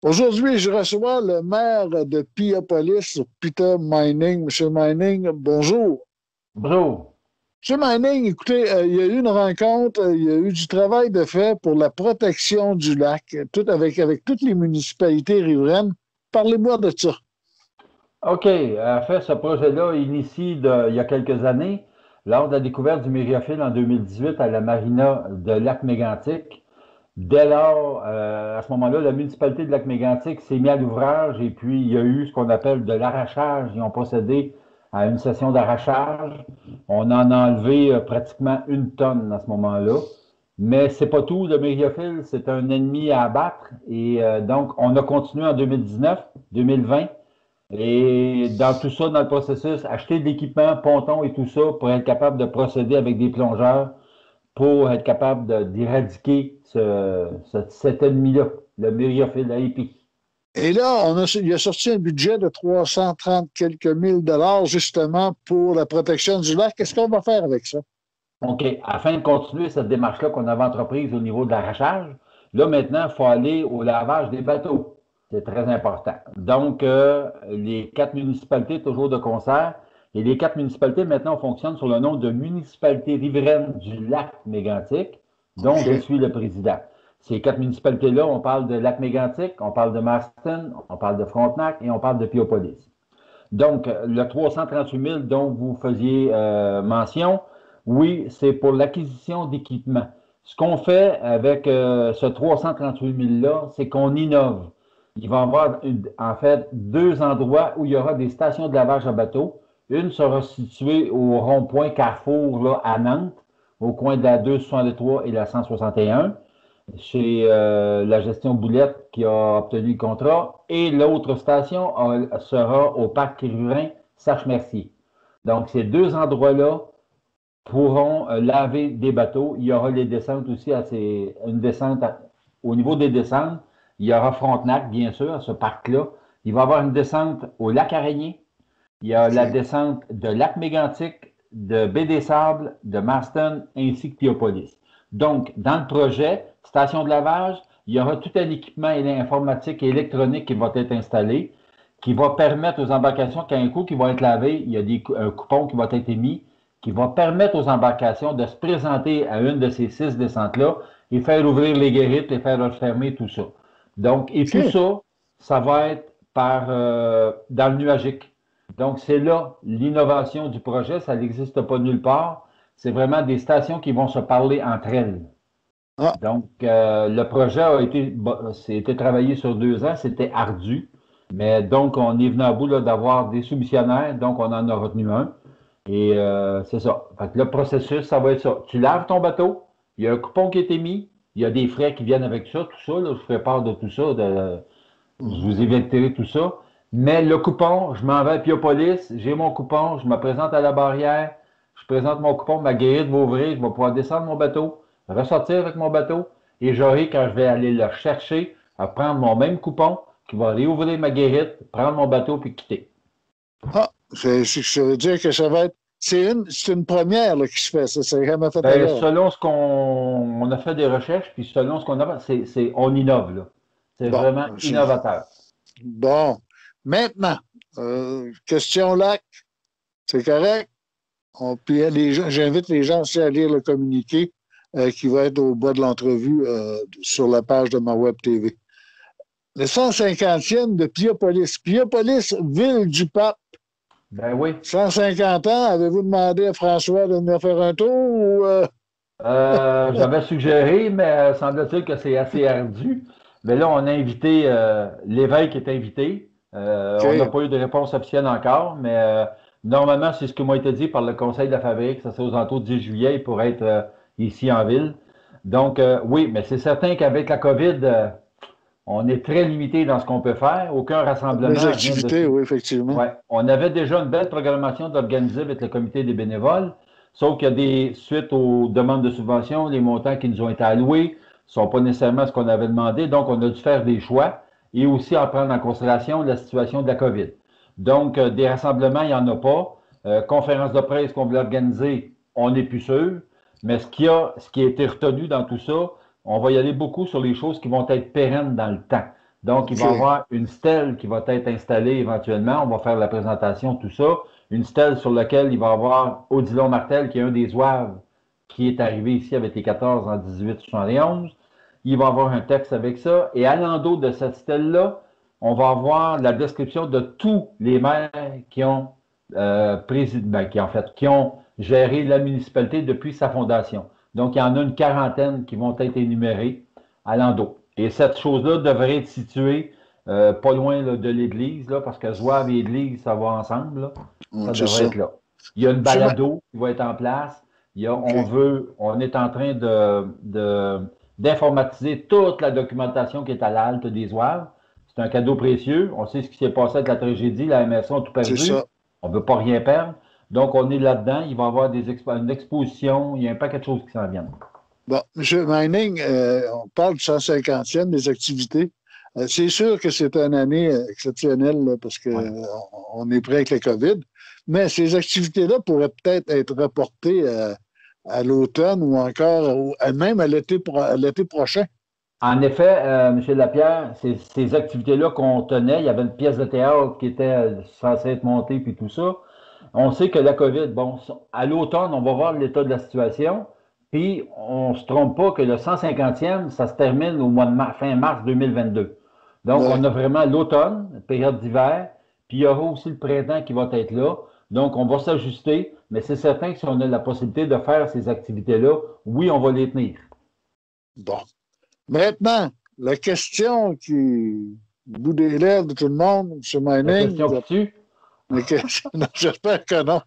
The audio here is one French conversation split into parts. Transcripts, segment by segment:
Aujourd'hui, je reçois le maire de Piopolis, Peter Mining. Monsieur Mining, bonjour. Bonjour. Monsieur Mining, écoutez, il y a eu une rencontre, il y a eu du travail de fait pour la protection du lac, tout avec toutes les municipalités riveraines. Parlez-moi de ça. OK. En fait, ce projet-là initie il y a quelques années, lors de la découverte du myriophile en 2018 à la marina de Lac-Mégantic. Dès lors, à ce moment-là, la municipalité de Lac-Mégantic s'est mise à l'ouvrage et puis il y a eu ce qu'on appelle de l'arrachage. Ils ont procédé à une session d'arrachage. On en a enlevé pratiquement 1 tonne à ce moment-là. Mais c'est pas tout. Le myriophile, c'est un ennemi à abattre. Et donc, on a continué en 2019, 2020. Et dans tout ça, dans le processus, acheter de l'équipement, pontons et tout ça pour être capable de procéder avec des plongeurs pour être capable d'éradiquer cet ennemi-là, le myriophile AP. Et là, il a sorti un budget de 330 quelques mille dollars justement pour la protection du lac. Qu'est-ce qu'on va faire avec ça? OK. Afin de continuer cette démarche-là qu'on avait entreprise au niveau de l'arrachage, là maintenant, il faut aller au lavage des bateaux. C'est très important. Donc, les 4 municipalités, toujours de concert, et les 4 municipalités maintenant fonctionnent sur le nom de municipalités riveraines du lac Mégantic, dont je OK. suis le président. Ces 4 municipalités-là, on parle de lac Mégantic, on parle de Marston, on parle de Frontenac et on parle de Piopolis. Donc, le 338 000 dont vous faisiez mention, oui, c'est pour l'acquisition d'équipements. Ce qu'on fait avec ce 338 000-là, c'est qu'on innove. Il va y avoir en fait 2 endroits où il y aura des stations de lavage à bateau. Une sera située au rond-point Carrefour là, à Nantes, au coin de la 263 et la 161 chez la gestion Boulette qui a obtenu le contrat. Et l'autre station sera au parc riverain Sache-Mercier. Donc, ces 2 endroits-là pourront laver des bateaux. Il y aura les descentes aussi, une descente au niveau des descentes. Il y aura Frontenac, bien sûr, à ce parc-là. Il va y avoir une descente au lac Araignée. Il y a la OK. descente de lac Mégantic, de Baie des Sables, de Marston ainsi que Piopolis. Donc, dans le projet, station de lavage, il y aura tout un équipement informatique et électronique qui va être installé, qui va permettre aux embarcations, qu'à un coup qui va être lavé, il y a un coupon qui va être émis, qui va permettre aux embarcations de se présenter à une de ces 6 descentes-là et faire ouvrir les guérites et faire refermer tout ça. Donc, et tout OK. ça, ça va être dans le nuagique. Donc, c'est là l'innovation du projet, ça n'existe pas nulle part. C'est vraiment des stations qui vont se parler entre elles. Ah, Donc, le projet c'était travaillé sur 2 ans, c'était ardu, mais donc on est venu à bout là, d'avoir des soumissionnaires, donc on en a retenu un. Et c'est ça. Fait que le processus, ça va être ça. Tu laves ton bateau, il y a un coupon qui est émis, il y a des frais qui viennent avec ça, tout ça, là, je fais part de tout ça, je mhm. vous ai vectoré tout ça. Mais le coupon, je m'en vais à Piopolis, j'ai mon coupon, je me présente à la barrière, je présente mon coupon, ma guérite va ouvrir, je vais pouvoir descendre mon bateau, ressortir avec mon bateau, et j'aurai, quand je vais aller le chercher, à prendre mon même coupon, qui va réouvrir ma guérite, prendre mon bateau, puis quitter. Ah, ça veut dire que ça va être. C'est une première là, qui se fait, ça. C'est jamais fait Ben, ailleurs. selon ce qu'on on a fait des recherches, puis selon ce qu'on a, on innove, là. C'est Bon, vraiment innovateur. bon. Maintenant, question lac, c'est correct? Puis j'invite les gens aussi à lire le communiqué qui va être au bas de l'entrevue sur la page de ma web TV. Le 150e de Piopolis. Piopolis, ville du pape. Ben oui. 150 ans, avez-vous demandé à François de venir faire un tour ou J'avais suggéré, mais semble-t-il que c'est assez ardu. Mais là, on a invité, l'évêque est invité. On n'a OK. pas eu de réponse officielle encore, mais normalement, c'est ce qui m'a été dit par le conseil de la fabrique. Ça, c'est aux alentours du 10 juillet pour être ici en ville. Donc, oui, mais c'est certain qu'avec la COVID, on est très limité dans ce qu'on peut faire. Aucun Les rassemblement vient de activités, se oui, effectivement. Ouais, on avait déjà une belle programmation d'organiser avec le comité des bénévoles, sauf qu'il y a suite aux demandes de subventions, les montants qui nous ont été alloués ne sont pas nécessairement ce qu'on avait demandé, donc on a dû faire des choix et aussi en prendre en considération la situation de la COVID. Donc, des rassemblements, il n'y en a pas. Conférences de presse qu'on voulait organiser, on n'est plus sûr. Mais ce qui a été retenu dans tout ça, on va y aller beaucoup sur les choses qui vont être pérennes dans le temps. Donc, il va y avoir une stèle qui va être installée éventuellement. On va faire la présentation, tout ça. Une stèle sur laquelle il va y avoir Odilon Martel, qui est un des zouaves qui est arrivé ici avec les 14 en 1871. Il va y avoir un texte avec ça. Et à l'endos de cette stèle-là, on va avoir la description de tous les maires qui ont qui ont géré la municipalité depuis sa fondation. Donc, il y en a une quarantaine qui vont être énumérés à l'endos. Et cette chose-là devrait être située pas loin là, de l'église, là, parce que Zouave et église, ça va ensemble. Là. Ça devrait être là. Il y a une balado qui va être en place. On est en train d'informatiser toute la documentation qui est à l'halte des Zouaves. C'est un cadeau précieux. On sait ce qui s'est passé avec la tragédie. La MSA a tout perdu. On ne veut pas rien perdre. Donc, on est là-dedans. Il va y avoir une exposition. Il y a un paquet de choses qui s'en viennent. Bon, M. Mining, on parle du 150e des activités. C'est sûr que c'est une année exceptionnelle là, parce qu'on est prêt avec la COVID, mais ces activités-là pourraient peut-être être reportées à l'automne ou encore même à l'été prochain. En effet, M. Lapierre, ces activités-là qu'on tenait, il y avait une pièce de théâtre qui était censée être montée, puis tout ça. On sait que la COVID, bon, à l'automne, on va voir l'état de la situation, puis on ne se trompe pas que le 150e, ça se termine au mois de fin mars 2022. Donc, on a vraiment l'automne, période d'hiver, puis il y aura aussi le printemps qui va être là. Donc, on va s'ajuster, mais c'est certain que si on a la possibilité de faire ces activités-là, oui, on va les tenir. Bon. Maintenant, la question qui bout des lèvres de tout le monde, M. Mining. La question non, j'espère que non.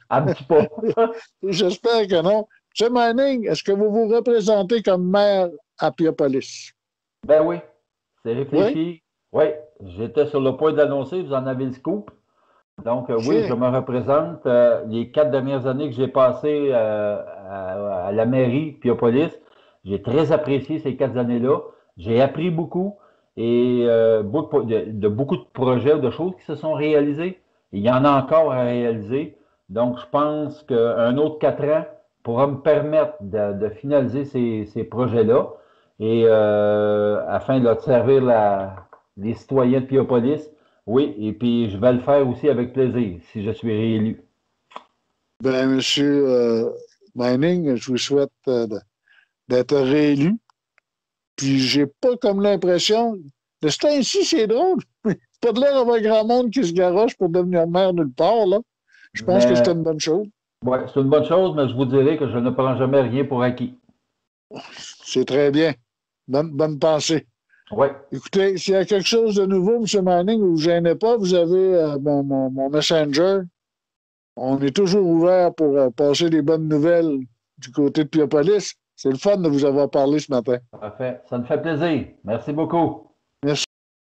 Un petit peu. J'espère que non. M. Mining, est-ce que vous vous représentez comme maire à Piopolis? Ben oui, c'est réfléchi. Oui, j'étais sur le point d'annoncer, vous en avez le scoop. Donc, oui, je me représente. Les 4 dernières années que j'ai passées à la mairie Piopolis, j'ai très apprécié ces 4 années-là. J'ai appris beaucoup et beaucoup de projets, de choses qui se sont réalisées. Il y en a encore à réaliser. Donc, je pense qu'un autre 4 ans pourra me permettre de finaliser ces projets-là et afin de servir les citoyens de Piopolis. Oui, et puis je vais le faire aussi avec plaisir si je suis réélu. Bien, M. Mining, je vous souhaite d'être réélu. Puis j'ai pas comme l'impression. De ce temps-ci, c'est drôle. Pas de l'air d'avoir grand monde qui se garoche pour devenir maire nulle part, là. Je pense que c'est une bonne chose. Oui, c'est une bonne chose, mais je vous dirai que je ne prends jamais rien pour acquis. C'est très bien. Bonne pensée. Oui. Écoutez, s'il y a quelque chose de nouveau, M. Manning, vous ne vous gênez pas, vous avez mon Messenger. On est toujours ouvert pour passer des bonnes nouvelles du côté de Piopolis. C'est le fun de vous avoir parlé ce matin. Parfait. Ça me fait plaisir. Merci beaucoup.